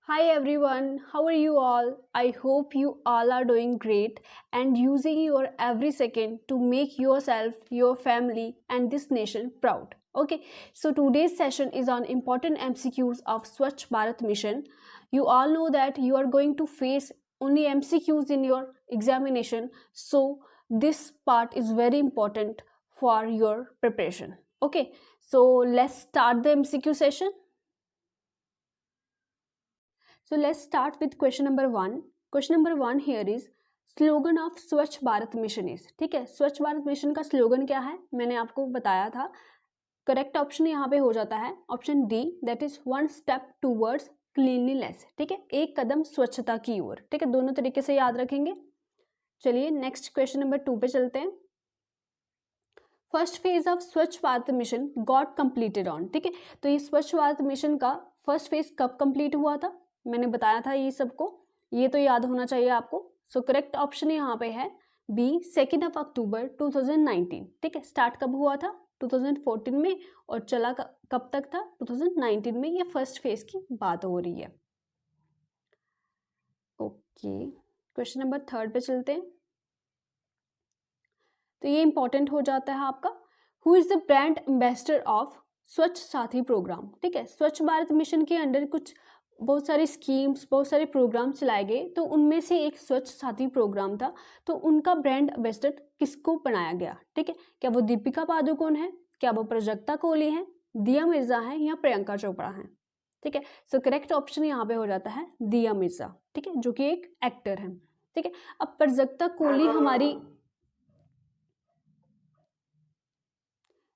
Hi everyone, how are you all? I hope you all are doing great and using your every second to make yourself, your family, and this nation proud. Okay, so today's session is on important MCQs of Swachh Bharat Mission. You all know that you are going to face only MCQs in your examination, so this part is very important for your preparation. Okay, so let's start the MCQ session. So let's start with question number 1. Question number 1 here is slogan of Swachh Bharat mission is. ठीक है, स्वच्छ Bharat mission का slogan क्या है मैंने आपको बताया था। करेक्ट ऑप्शन यहाँ पे हो जाता है option D, that is one step towards cleanliness. ठीक है, एक कदम स्वच्छता की ओर। ठीक है, दोनों तरीके से याद रखेंगे। चलिए नेक्स्ट क्वेश्चन नंबर 2 पे चलते हैं। First phase of Swachh Bharat Mission got completed on. ठीक है, तो ये स्वच्छ भारत मिशन का फर्स्ट फेज कब कंप्लीट हुआ था, मैंने बताया था ये सबको, ये तो याद होना चाहिए आपको। सो करेक्ट ऑप्शन यहाँ पे है बी, 2 अक्टूबर 2019। ठीक है, स्टार्ट कब हुआ था 2014 में और चला कब तक था 2019 में। ये फर्स्ट फेज की बात हो रही है। ओके, क्वेश्चन नंबर 3 पे चलते हैं। तो ये इंपॉर्टेंट हो जाता है आपका, who is the brand ambassador of स्वच्छ साथी प्रोग्राम। ठीक है, स्वच्छ भारत मिशन के अंडर कुछ बहुत सारी स्कीम्स, बहुत सारे प्रोग्राम चलाए गए, तो उनमें से एक स्वच्छ साथी प्रोग्राम था। तो उनका ब्रांड एम्बेसडर किसको बनाया गया। ठीक है, क्या वो दीपिका पादुकोण है, क्या वो प्राजक्ता कोहली है, दिया मिर्जा है या प्रियंका चोपड़ा है। ठीक है, सो करेक्ट ऑप्शन यहाँ पे हो जाता है दिया मिर्जा। ठीक है, जो कि एक एक्टर है। ठीक है, अब प्राजक्ता कोहली हमारी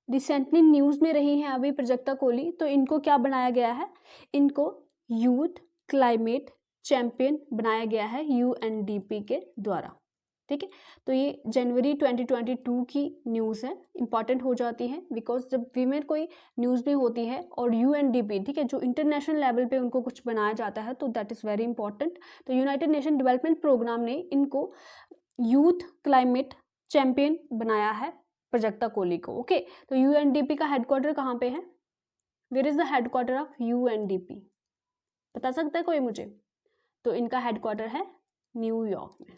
रिसेंटली न्यूज़ में रही हैं अभी प्राजक्ता कोहली, तो इनको क्या बनाया गया है, इनको यूथ क्लाइमेट चैंपियन बनाया गया है यूएनडीपी के द्वारा। ठीक है, तो ये जनवरी 2022 की न्यूज़ है, इंपॉर्टेंट हो जाती है बिकॉज जब वीमेन कोई न्यूज़ में होती है और यूएनडीपी, ठीक है, जो इंटरनेशनल लेवल पे उनको कुछ बनाया जाता है, तो दैट इज़ वेरी इंपॉर्टेंट। तो यूनाइटेड नेशन डेवलपमेंट प्रोग्राम ने इनको यूथ क्लाइमेट चैंपियन बनाया है प्राजक्ता कोहली को। ओके, तो यूएनडीपी का हेडक्वार्टर कहाँ पे है, where is the headquarter of UNDP, बता सकता है कोई मुझे। तो इनका हेडक्वार्टर है न्यूयॉर्क में।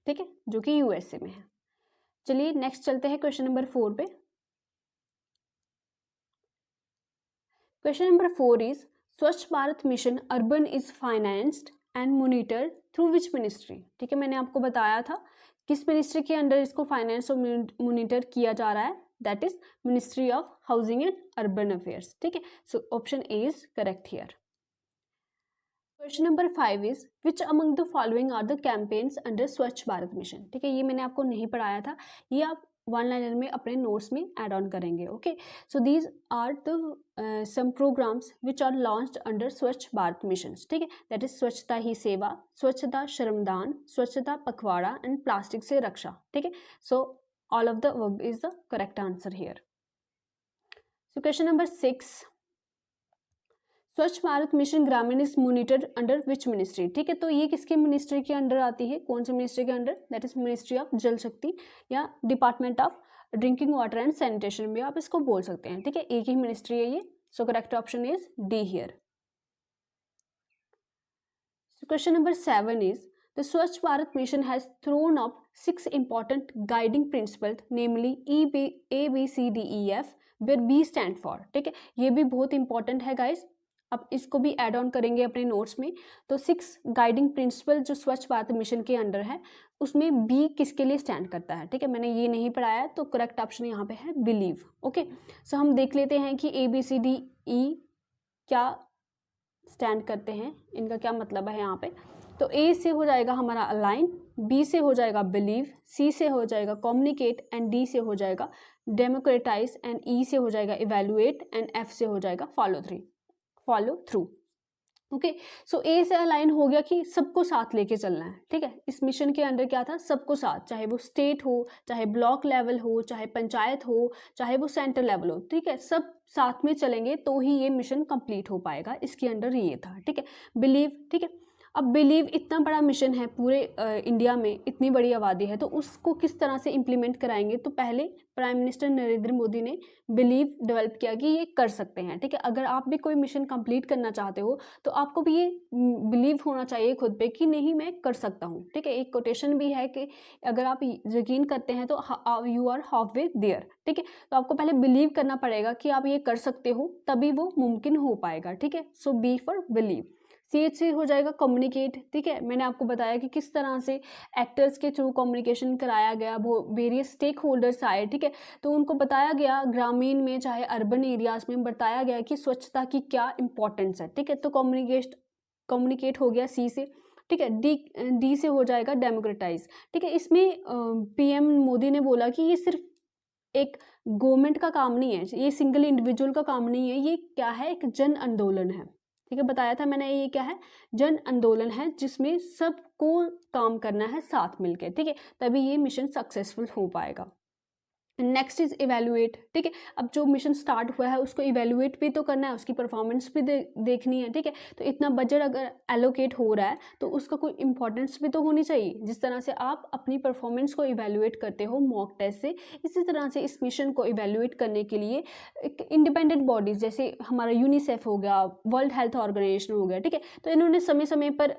ठीक है, जो कि यूएसए में है। चलिए नेक्स्ट चलते हैं क्वेश्चन नंबर 4 पे। Question number 4 is Swachh Bharat mission urban is financed and monitor through which ministry. ठीक है, मैंने आपको बताया था किस मिनिस्ट्री के अंडर इसको फाइनेंस और मॉनिटर किया जा रहा है, that is ministry of housing and urban affairs. ठीक है, so option A is correct here. Question number 5 is which among the following are the campaigns under Swachh Bharat mission. ठीक है, ये मैंने आपको नहीं पढ़ाया था, ये आप वन लाइनर में अपने नोट्स में ऐड ऑन करेंगे। Okay, so these are the some programs which are launched under Swachh Bharat mission. ठीक है, दैट इज स्वच्छता ही सेवा, स्वच्छता श्रमदान, स्वच्छता पखवाड़ा एंड प्लास्टिक से रक्षा। ठीक है, so all of the above is the correct answer here. So question number 6, स्वच्छ भारत मिशन ग्रामीण is monitored under which ministry. ठीक है, तो ये किसके मिनिस्ट्री के अंडर आती है, कौन से मिनिस्ट्री के under, that is ministry of जल शक्ति या department of drinking water and sanitation भी आप इसको बोल सकते हैं। ठीक है, एक ही मिनिस्ट्री है ये। So correct option is D here. Question number 7 is the Swachh Bharat Mission has thrown up 6 important guiding principles, namely ABCDEF, where B stand for। ठीक है, ये भी बहुत इंपॉर्टेंट है गाइस, अब इसको भी ऐड ऑन करेंगे अपने नोट्स में। तो 6 गाइडिंग प्रिंसिपल जो स्वच्छ भारत मिशन के अंडर है, उसमें बी किसके लिए स्टैंड करता है। ठीक है, मैंने ये नहीं पढ़ाया, तो करेक्ट ऑप्शन यहाँ पे है बिलीव। ओके, सो हम देख लेते हैं कि ABCDE क्या स्टैंड करते हैं, इनका क्या मतलब है यहाँ पे। तो ए से हो जाएगा हमारा अलाइन, बी से हो जाएगा बिलीव, सी से हो जाएगा कम्युनिकेट एंड डी से हो जाएगा डेमोक्रेटाइज एंड ई से हो जाएगा इवेलुएट एंड एफ से हो जाएगा फॉलो थ्रू। ओके, सो ए से अलाइन हो गया कि सबको साथ लेके चलना है। ठीक है, इस मिशन के अंडर क्या था, सबको साथ, चाहे वो स्टेट हो, चाहे ब्लॉक लेवल हो, चाहे पंचायत हो, चाहे वो सेंटर लेवल हो। ठीक है, सब साथ में चलेंगे तो ही ये मिशन कंप्लीट हो पाएगा, इसके अंडर ये था। ठीक है, बिलीव। ठीक है, अब बिलीव इतना बड़ा मिशन है, पूरे इंडिया में इतनी बड़ी आबादी है, तो उसको किस तरह से इम्प्लीमेंट कराएंगे। तो पहले प्राइम मिनिस्टर नरेंद्र मोदी ने बिलीव डेवलप किया कि ये कर सकते हैं, ठीक है। अगर आप भी कोई मिशन कंप्लीट करना चाहते हो तो आपको भी ये बिलीव होना चाहिए खुद पे कि नहीं मैं कर सकता हूँ, ठीक है। एक कोटेशन भी है कि अगर आप यकीन करते हैं तो you are half way there, ठीक है। तो आपको पहले बिलीव करना पड़ेगा कि आप ये कर सकते हो, तभी वो मुमकिन हो पाएगा, ठीक है। सो बी फॉर बिलीव। CH से हो जाएगा कम्युनिकेट, ठीक है। मैंने आपको बताया कि किस तरह से एक्टर्स के थ्रू कम्युनिकेशन कराया गया, वो वेरियस स्टेक होल्डर्स आए, ठीक है। तो उनको बताया गया, ग्रामीण में चाहे अर्बन एरियाज में बताया गया कि स्वच्छता की क्या इंपॉर्टेंस है, ठीक है। तो कम्युनिकेट हो गया C से, ठीक है। डी से हो जाएगा डेमोक्रेटाइज, ठीक है। इसमें PM मोदी ने बोला कि ये सिर्फ एक गवर्नमेंट का काम नहीं है, ये सिंगल इंडिविजुअल का काम नहीं है, ये क्या है, एक जन आंदोलन है, ठीक है। बताया था मैंने ये क्या है, जन आंदोलन है, जिसमें सबको काम करना है साथ मिलकर, ठीक है। तभी ये मिशन सक्सेसफुल हो पाएगा। नेक्स्ट इज इवेल्युएट, ठीक है। अब जो मिशन स्टार्ट हुआ है उसको इवेल्युएट भी तो करना है, उसकी परफॉर्मेंस भी देखनी है, ठीक है। तो इतना बजट अगर एलोकेट हो रहा है तो उसका कोई इंपॉर्टेंस भी तो होनी चाहिए। जिस तरह से आप अपनी परफॉर्मेंस को इवेल्युएट करते हो मॉक टेस्ट से, इसी तरह से इस मिशन को इवेल्युएट करने के लिए एक इंडिपेंडेंट बॉडीज जैसे हमारा यूनिसेफ हो गया, वर्ल्ड हेल्थ ऑर्गेनाइजेशन हो गया, ठीक है। तो इन्होंने समय समय पर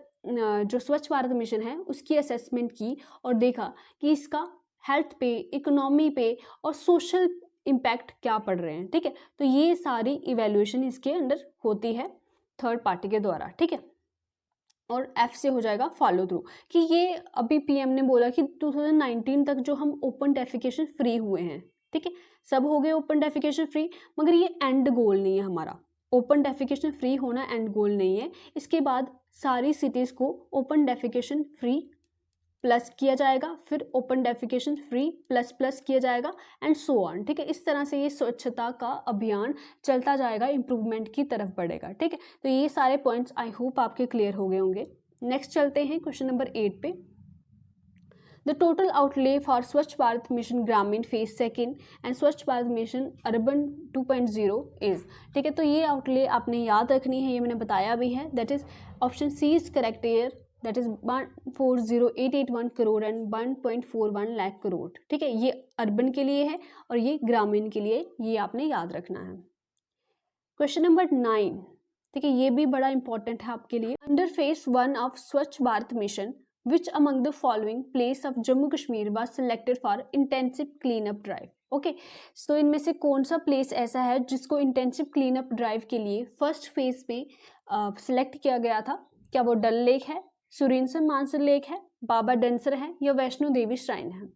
जो स्वच्छ भारत मिशन है उसकी असेसमेंट की और देखा कि इसका हेल्थ पे, इकोनॉमी पे और सोशल इम्पैक्ट क्या पड़ रहे हैं, ठीक है। तो ये सारी इवेल्युएशन इसके अंदर होती है थर्ड पार्टी के द्वारा, ठीक है। और F से हो जाएगा फॉलो थ्रू, कि ये अभी PM ने बोला कि 2019 तक जो हम ओपन डेफिकेशन फ्री हुए हैं, ठीक है, सब हो गए ओपन डेफिकेशन फ्री, मगर ये एंड गोल नहीं है हमारा। ओपन डेफिकेशन फ्री होना एंड गोल नहीं है। इसके बाद सारी सिटीज़ को ओपन डेफिकेशन फ्री प्लस किया जाएगा, फिर open defecation free plus plus किया जाएगा एंड सो ऑन, ठीक है। इस तरह से ये स्वच्छता का अभियान चलता जाएगा, इंप्रूवमेंट की तरफ बढ़ेगा, ठीक है। तो ये सारे पॉइंट्स आई होप आपके क्लियर हो गए होंगे। नेक्स्ट चलते हैं क्वेश्चन नंबर 8 पे। द टोटल आउटले फॉर स्वच्छ भारत मिशन ग्रामीण फेज सेकेंड एंड स्वच्छ भारत मिशन अर्बन 2.0 इज, ठीक है। तो ये आउटले आपने याद रखनी है, ये मैंने बताया भी है। That is option C is correct year, that is 140,881 crore and 1.41 lakh crore, ठीक है। ये अर्बन के लिए है और ये ग्रामीण के लिए, ये आपने याद रखना है। क्वेश्चन नंबर 9, ठीक है, ये भी बड़ा इंपॉर्टेंट है आपके लिए। Under phase 1 of Swachh Bharat Mission which among the following place of Jammu Kashmir was selected for intensive clean up drive, okay. So इनमें से कौन सा प्लेस ऐसा है जिसको इंटेंसिव क्लीन अप ड्राइव के लिए फर्स्ट फेज में सिलेक्ट किया गया था? क्या वो डल लेक है, सुरिनसर मानसर लेक है, बाबा डंसर है या वैष्णो देवी श्राइन है?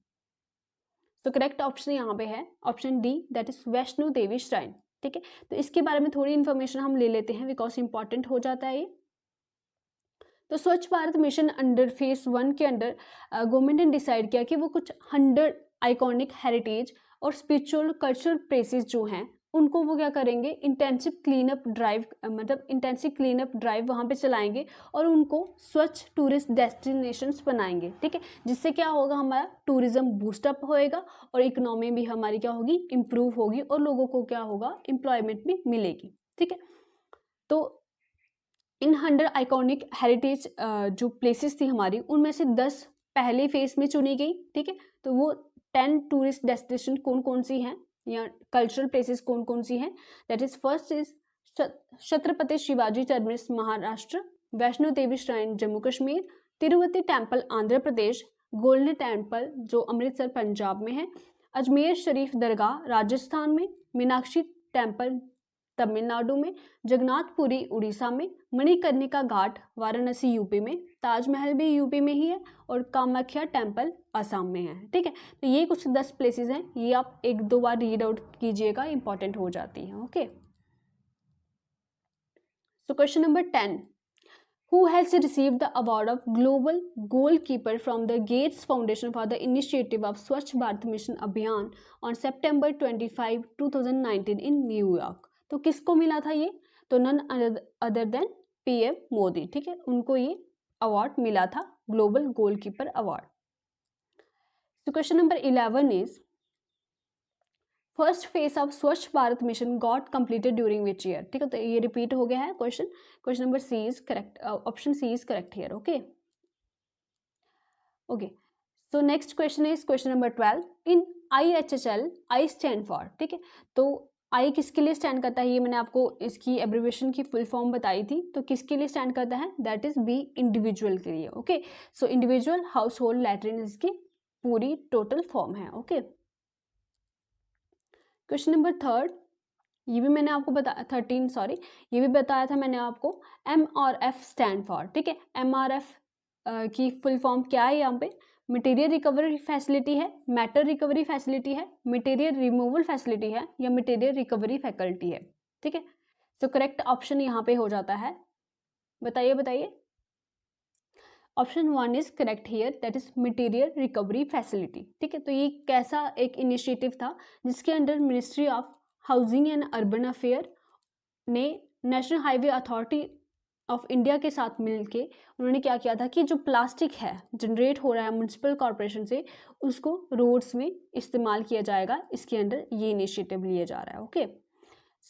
तो करेक्ट ऑप्शन यहाँ पे है option D, that is Vaishno Devi shrine, ठीक है। तो इसके बारे में थोड़ी इन्फॉर्मेशन हम ले लेते हैं बिकॉज इंपॉर्टेंट हो जाता है ये। तो स्वच्छ भारत मिशन अंडर फेज 1 के अंडर गवर्नमेंट ने डिसाइड किया कि वो कुछ 100 आइकॉनिक हेरिटेज और स्पिरिचुअल कल्चरल प्लेसेस जो हैं उनको वो क्या करेंगे, इंटेंसिव क्लीन अप ड्राइव, मतलब इंटेंसिव क्लीन अप ड्राइव वहाँ पे चलाएंगे और उनको स्वच्छ टूरिस्ट डेस्टिनेशंस बनाएंगे, ठीक है। जिससे क्या होगा, हमारा टूरिज्म बूस्टअप होएगा और इकोनॉमी भी हमारी क्या होगी, इम्प्रूव होगी और लोगों को क्या होगा, एम्प्लॉयमेंट भी मिलेगी, ठीक है। तो इन 100 आइकॉनिक हेरिटेज जो प्लेसेस थी हमारी, उनमें से 10 पहले फेज में चुनी गई, ठीक है। तो वो 10 टूरिस्ट डेस्टिनेशन कौन कौन सी हैं या कल्चरल प्लेसेस कौन कौन सी हैं? That is first is Chhatrapati Shivaji terminus Maharashtra, Vaishno Devi shrine Jammu Kashmir, Tirupati temple Andhra Pradesh, golden temple जो अमृतसर पंजाब में है, अजमेर शरीफ दरगाह राजस्थान में, मीनाक्षी टेम्पल तमिलनाडु में, जगन्नाथपुरी उड़ीसा में, मणिकर्णिका घाट वाराणसी यूपी में, ताजमहल भी यूपी में ही है और कामाख्या टेम्पल असम में है, ठीक है। तो ये कुछ 10 प्लेसेस हैं, ये आप 1-2 बार रीड आउट कीजिएगा, इंपॉर्टेंट हो जाती है, okay. So question number 10, who has received the award of global goalkeeper from the Gates Foundation for the initiative of Swachh Bharat Mission Abhiyan on September 25, 2019 in New York? तो किसको मिला था ये? तो none other than PM Modi, ठीक है, उनको ये अवार्ड मिला था, ग्लोबल गोलकीपर अवार्ड। तो question number 11 is first phase of Swachh Bharat Mission got completed during which year, ठीक है, तो ये रिपीट हो गया है question. Question number C is correct, option C is correct here. Okay okay, so next question is question number 12। In IHHL I stand for, ठीक है, तो आई किसके लिए स्टैंड करता है, ये मैंने आपको इसकी एब्रिविएशन की फुल फॉर्म बताई थी, तो किसके लिए स्टैंड करता है, दैट इज बी इंडिविजुअल के लिए। Okay, so individual house hold latrine इसकी पूरी टोटल फॉर्म है। ओके, क्वेश्चन नंबर 3, ये भी मैंने आपको बताया 13 सॉरी, ये भी बताया था मैंने आपको, MRF स्टैंड फॉर, ठीक है, MRF की फुल फॉर्म क्या है, यहाँ पे मटेरियल रिकवरी फैसिलिटी है, मैटर रिकवरी फैसिलिटी है, मटेरियल रिमूवल फैसिलिटी है, या मटेरियल रिकवरी फैकल्टी है, ठीक है। सो करेक्ट ऑप्शन यहाँ पे हो जाता है, बताइए बताइए, option 1 is correct here, that is material recovery facility, ठीक है। तो ये कैसा एक इनिशिएटिव था जिसके under Ministry of housing and Urban Affair ने National Highway Authority of India के साथ मिलके उन्होंने क्या किया था कि जो प्लास्टिक है जनरेट हो रहा है म्यूनसिपल कॉरपोरेशन से, उसको रोड्स में इस्तेमाल किया जाएगा, इसके अंडर ये इनिशिएटिव लिया जा रहा है। Okay,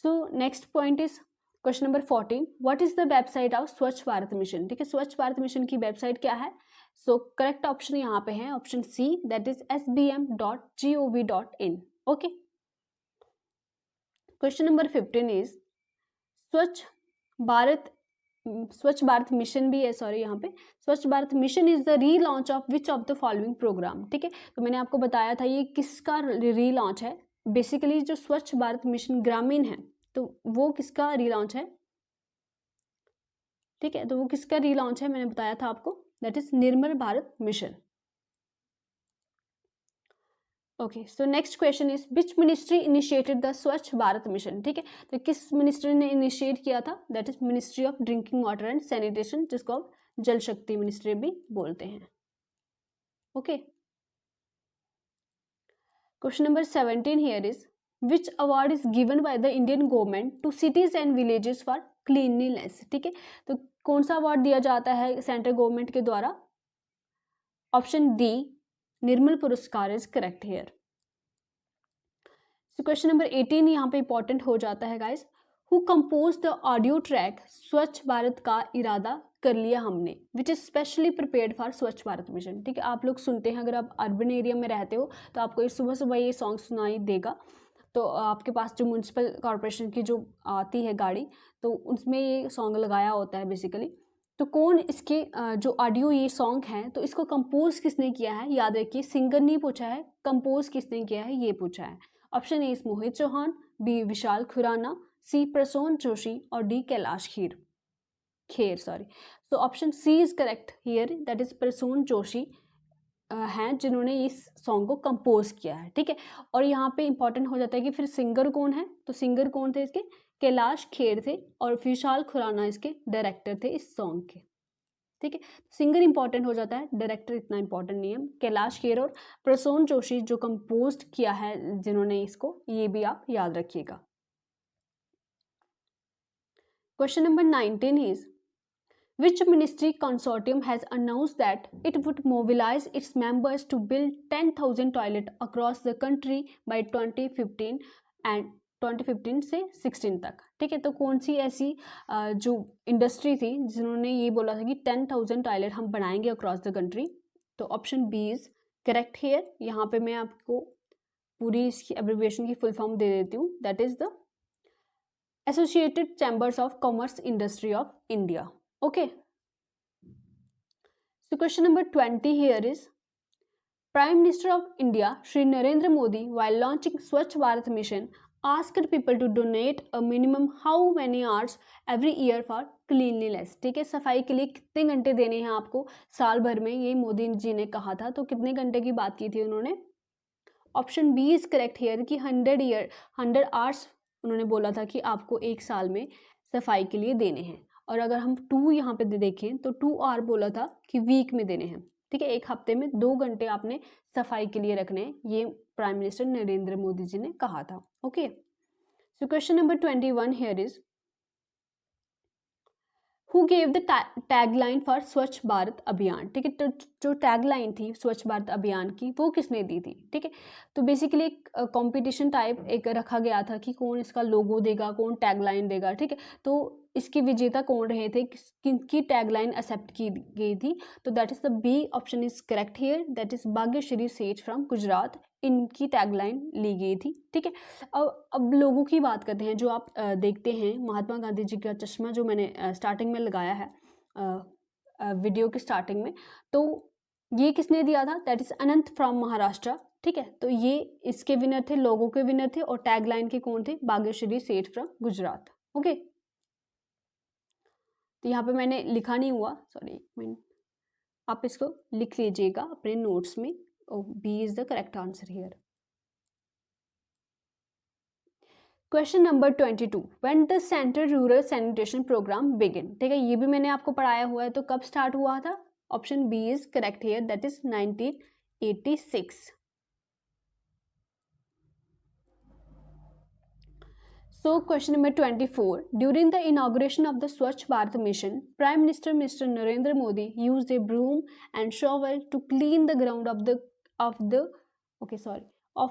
so next point is question number 14, what is the website of Swachh Bharat mission, ठीक है, स्वच्छ भारत मिशन की वेबसाइट क्या है। सो करेक्ट ऑप्शन यहाँ पे है option C, that is sbm.gov.in। Okay, question number 15 is Swachh Bharat mission भी है, सॉरी यहाँ पे Swachh Bharat mission is the relaunch of which of the following program, ठीक है, तो मैंने आपको बताया था ये किसका रीलॉन्च है, बेसिकली जो स्वच्छ भारत मिशन ग्रामीण है तो वो किसका रीलॉन्च है, ठीक है, तो वो किसका रीलॉन्च है मैंने बताया था आपको, that is Nirmal Bharat mission. Okay, so next question is which ministry initiated the Swachh Bharat mission, ठीक है, तो किस मिनिस्ट्री ने इनिशिएट किया था, that is ministry of drinking water and sanitation, जिसको आप जल शक्ति मिनिस्ट्री भी बोलते हैं। Okay, question number 17 here is which award is given by the Indian government to cities and villages for cleanliness, ठीक है, तो कौन सा अवार्ड दिया जाता है सेंट्रल गवर्नमेंट के द्वारा, ऑप्शन डी निर्मल पुरस्कार is correct here. So question number 18 यहाँ पे इंपॉर्टेंट हो जाता है guys, who compose the audio track स्वच्छ भारत का इरादा कर लिया हमने, which is specially prepared for स्वच्छ भारत मिशन, ठीक है, आप लोग सुनते हैं, अगर आप अर्बन एरिया में रहते हो तो आपको ये सुबह सुबह ये सॉन्ग सुनाई देगा, तो आपके पास जो म्यूनसिपल कॉरपोरेशन की जो आती है गाड़ी, तो उसमें ये सॉन्ग लगाया होता है बेसिकली, तो कौन इसके जो ऑडियो ये सॉन्ग है तो इसको कंपोज किसने किया है, याद रखिए सिंगर नहीं पूछा है, कंपोज किसने किया है ये पूछा है। Option A is Mohit Chauhan, B Vishal Khurana, C Prasoon Joshi और डी कैलाश खेर सॉरी, तो option C is correct here, that is Prasoon Joshi हैं जिन्होंने इस सॉन्ग को कंपोज किया है, ठीक है। और यहाँ पे इंपॉर्टेंट हो जाता है कि फिर सिंगर कौन है, तो सिंगर कौन थे इसके, कैलाश खेर थे, और विशाल खुराना इसके डायरेक्टर थे इस सॉन्ग के, ठीक है, सिंगर इंपॉर्टेंट हो जाता है, डायरेक्टर इतना इंपॉर्टेंट नहीं है। कैलाश खेर और प्रसून जोशी जो कंपोज किया है जिन्होंने इसको, ये भी आप याद रखिएगा। Question number 19 is which ministry consortium has announced that it would mobilize its members to build 10,000 toilet across the country by 2015 and 2015 से 16 तक, ठीक है, तो कौन सी ऐसी जो इंडस्ट्री थी जिन्होंने ये बोला था कि 10,000 टॉयलेट हम बनाएंगे अक्रॉस द कंट्री, तो option B is correct here. यहाँ पे मैं आपको पूरी इसकी एब्रिविएशन की फुल फॉर्म दे देती हूँ, that is the associated chambers of commerce industry of India. Okay, so question number 20 here is Prime Minister of India Shri Narendra Modi while launching Swachh Bharat mission asked people to donate a minimum how many hours every year for cleanliness, ठीक है, सफाई के लिए कितने घंटे देने हैं आपको साल भर में, ये मोदी जी ने कहा था, तो कितने घंटे की बात की थी उन्होंने, option B is correct here कि 100 आवर्स उन्होंने बोला था कि आपको एक साल में सफाई के लिए देने हैं, और अगर हम 2 यहाँ पे देखें तो 2 आवर बोला था कि वीक में देने हैं, ठीक है, एक हफ्ते में 2 घंटे आपने सफाई के लिए रखने हैं, ये प्राइम मिनिस्टर नरेंद्र मोदी जी ने कहा था। Okay, so question number 21 here is who gave the tagline for स्वच्छ भारत अभियान, ठीक है। तो जो टैगलाइन थी स्वच्छ भारत अभियान की वो किसने दी थी, ठीक है। तो बेसिकली एक कंपटीशन टाइप एक रखा गया था कि कौन इसका लोगो देगा, कौन टैगलाइन देगा, ठीक है। तो इसके विजेता कौन रहे थे, किनकी टैगलाइन एक्सेप्ट की गई थी, तो that is the B option is correct here, that is Bhagyashree Seth from Gujarat, इनकी टैगलाइन ली गई थी, ठीक है। अब लोगों की बात करते हैं। जो आप देखते हैं महात्मा गांधी जी का चश्मा जो मैंने स्टार्टिंग में लगाया है वीडियो की स्टार्टिंग में, तो ये किसने दिया था, that is Anant from Maharashtra, ठीक है। तो ये इसके विनर थे, लोगों के विनर थे, और टैगलाइन के कौन थे, भाग्यश्री सेठ फ्रॉम गुजरात, ओके। तो यहाँ पे मैंने लिखा नहीं हुआ, सॉरी, आप इसको लिख लीजिएगा अपने नोट्स में, B is the correct answer here. Question number 22, when the central rural sanitation program begin, ठीक है। ये भी मैंने आपको पढ़ाया हुआ है, तो कब स्टार्ट हुआ था, option B is correct here, that is 1986। So question number 24, during the inauguration of the Swachh Bharat mission, Prime Minister Mr. Narendra Modi used a broom and shovel to clean the ground of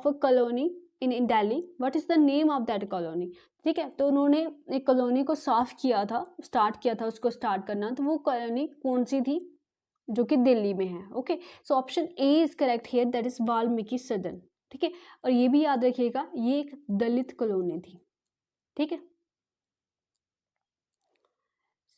a colony in Delhi. What is the name of that colony? ठीक है, तो उन्होंने एक colony को साफ किया था, start किया था उसको स्टार्ट करना, तो वो कॉलोनी कौन सी थी, जो कि दिल्ली में है, okay. So option A is correct here, that is Valmiki सदन, ठीक है। और ये भी याद रखिएगा ये एक दलित कॉलोनी थी, ठीक है।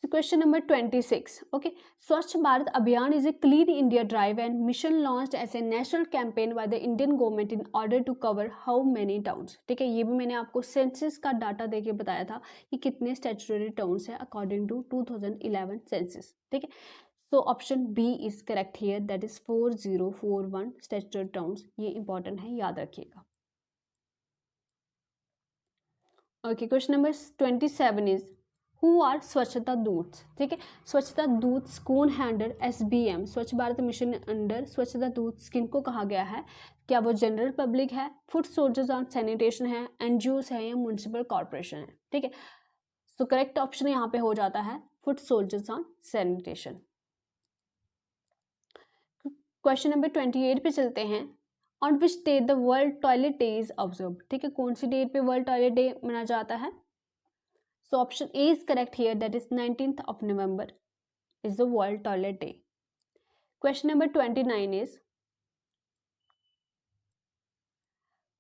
Question number 26, okay. Swachh Bharat Abhiyan is a clean India drive and mission launched as a national campaign by the Indian government in order to cover how many towns, ठीक है। ये भी मैंने आपको सेंसस का डाटा देके बताया था कि कितने स्टैट्यूटरी टाउन्स है अकॉर्डिंग टू 2011 सेंसस, ठीक है। So option B is correct here, that is 4041 statutory towns, ये इंपॉर्टेंट है, याद रखिएगा। Okay, question number 27 is who are Swachhata doots, ठीक है। स्वच्छता दूत्स कौन है अंडर SBM, स्वच्छ भारत मिशन अंडर स्वच्छता दूत्स किनको कहा गया है, क्या वो जनरल पब्लिक है, फुट सोल्जर्स ऑन सैनिटेशन है, NGOs है, या म्यूनिसिपल कॉर्पोरेशन है, ठीक है। सो करेक्ट ऑप्शन यहाँ पे हो जाता है foot soldiers on sanitation. Question number 28 पे चलते हैं। On which day the world toilet day is observe, ठीक है। कौन सी डेट पे वर्ल्ड टॉयलेट डे मनाया जाता है, so option A is correct here, that is 19th of November is the World Toilet Day. Question number 29 is,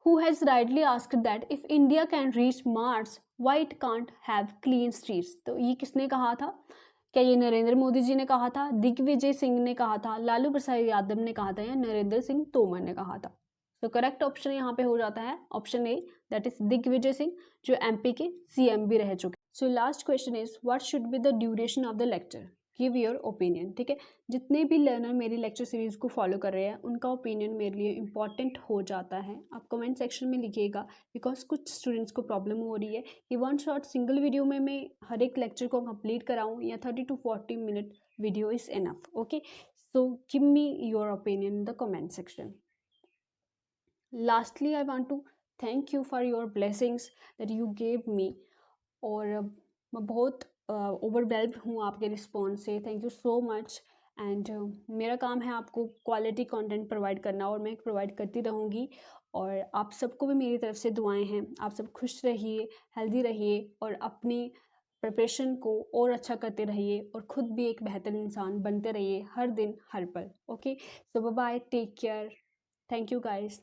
who has rightly asked that if India can reach Mars, why it can't have clean streets? तो ये किसने कहा था, क्या ये नरेंद्र मोदी जी ने कहा था, दिग्विजय सिंह ने कहा था, लालू प्रसाद यादव ने कहा था, या नरेंद्र सिंह तोमर ने कहा था। तो करेक्ट ऑप्शन यहाँ पे हो जाता है option A, that is Digvijay Singh, जो MP के CM भी रह चुके। So last question is what should be the duration of the lecture, give your opinion, ठीक है। जितने भी लर्नर मेरी लेक्चर सीरीज को फॉलो कर रहे हैं उनका ओपिनियन मेरे लिए इंपॉर्टेंट हो जाता है। आप कमेंट सेक्शन में लिखिएगा, बिकॉज कुछ स्टूडेंट्स को प्रॉब्लम हो रही है कि वन शॉट सिंगल वीडियो में मैं हर एक लेक्चर को कंप्लीट कराऊँ, या 30 to 40 minute video is enough, okay. So give me your opinion in the comment section. Lastly, I want to thank you for your blessings that you gave me, और मैं बहुत overwhelmed हूँ आपके response से, thank you so much. And मेरा काम है आपको क्वालिटी कंटेंट प्रोवाइड करना, और मैं प्रोवाइड करती रहूँगी। और आप सबको भी मेरी तरफ से दुआएं हैं, आप सब खुश रहिए, हेल्दी रहिए, और अपनी प्रिपरेशन को और अच्छा करते रहिए, और ख़ुद भी एक बेहतर इंसान बनते रहिए हर दिन हर पल, okay. So bye bye, take care, thank you guys.